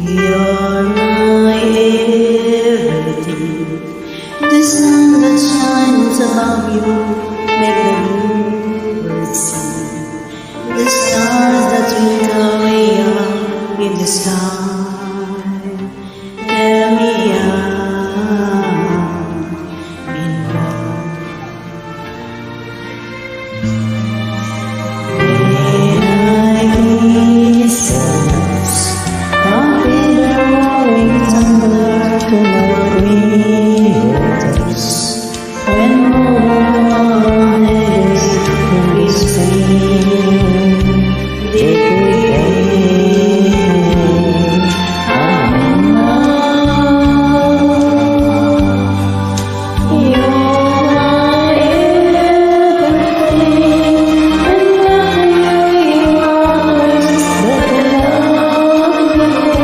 You're my everything. The sun that shines above you make the bluebirds sing. The stars that twinkle way up in the sky tell me